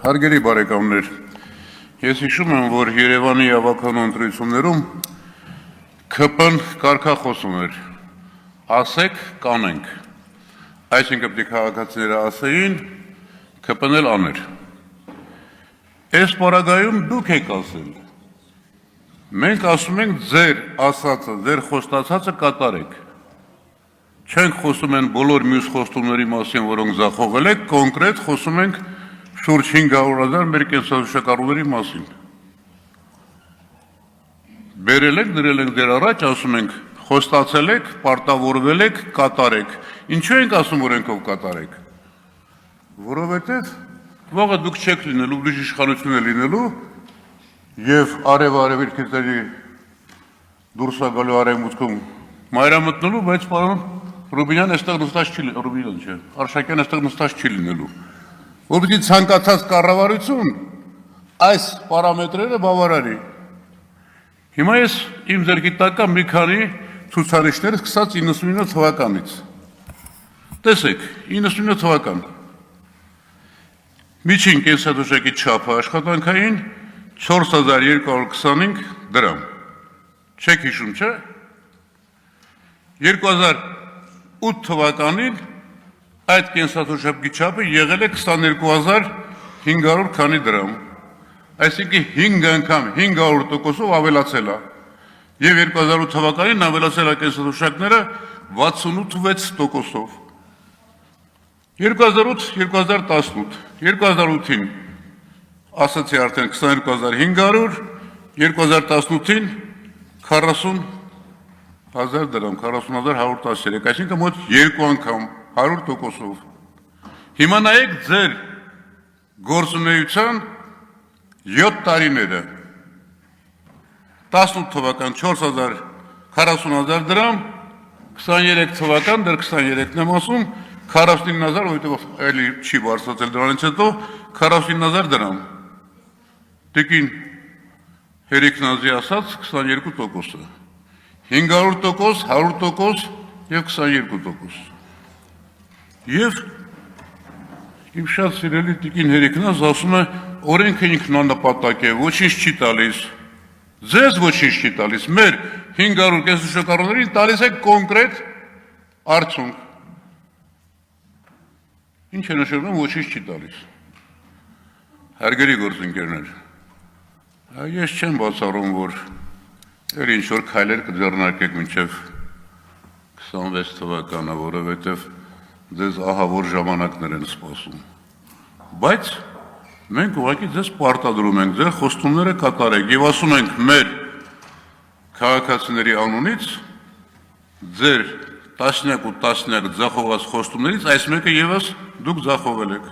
Հարգելի բարեկամներ, ես հիշում եմ, որ Երևանի ավականու ընտրություններում ԿՊ-ն կարգախոսում էր, ասեք, կանենք, այսինքն պետք է քաղաքացիները ասեին, ԿՊ-ն էլ աներ։ Այս պարագայում դուք եք ասել, մենք ասում ենք ձեր ասածը, ձեր խոստացածը կատարեք, չենք խոսում են բոլոր մյուս խոստումների մասին, որոնք ձախողել եք, կոնկրետ խոսում ենք շուրջ 500,000 մեր կենսաթոշակառուների մասին։ Բերել եք, դրել ենք դեր առաջ, ասում ենք, խոստացել եք, պարտավորվել եք, կատարեք։ Ինչու ենք ասում, որ ենքով կատարեք։ Որովհետև վաղը դուք չեք լինելու, դուք իշխանություն է լինելու եւ արև-արևելքների դուրս գալու արևմուտքում մայրամտնելու, բայց պարոն Ռուբինյան այստեղ նստած չի լինելու, Ռուբինյան չէ, Արշակյան այստեղ նստած չի լինելու։ Որպեսզի ցանկացած կառավարություն այս պարամետրերը բավարարի։ Հիմա ես իմ ձեռքի տակ կա մի քանի ցուցանիշներ սկսած 99 թվականից։ Տեսեք, 99 թվական։ Միջին կենսաթոշակի չափը աշխատանքային 4225 դրամ։ Չեք հիշում, չէ՞։ 2008 թվականին այդ կենսաթոշակի չափը եղել է 22500 քանի դրամ, այսինքն 5 անգամ 500%-ով ավելացել է, եւ 2008 թվականին ավելացել է կենսաթոշակները 68%-ով։ 2008-2018, 2008-ին ասացի արդեն 22500, 2018-ին 40,000 դրամ, 40,113, այսինքն մոտ 2 անգամ 100%-ով։ Հիմա նայեք ձեր գործունեության 7 տարիները։ 18 թվական 40,000 դրամ, 23 թվական, դեռ 23-ն եմ ասում, 49,000, որովհետև էլի չի բարձրացել դրանից հետո 49,000 դրամ։ Տիկին Հերիքնազի ասած 22%-ը, 500%, 100% եւ 22%։ Եվ իմ շատ սիրելի տիկին Հերիքնազ ասում է, օրենքը ինքնանպատակ է, ոչինչ չի տալիս, ձեզ ոչինչ չի տալիս, մեր 500 կենսաթոշակառուներին տալիս է կոնկրետ արդյունք։ Ինչ է նշանակում ոչինչ չի տալիս։ Հարգելի գործընկերներ, ես չեմ բացառում, որ էլ ինչ-որ քայլեր կձեռնարկեք մինչև 26 թվականը, որովհետև ձեզ ահավոր ժամանակներ են սպասում։ Բայց մենք ուղղակի ձեզ պարտադրում ենք, ձեր խոստումները կատարեք եւ ասում ենք մեր քաղաքացիների անունից ձեր տասնյակ ու տասնյակ ձախողված խոստումներից այս մեկը եւս դուք ձախողել եք։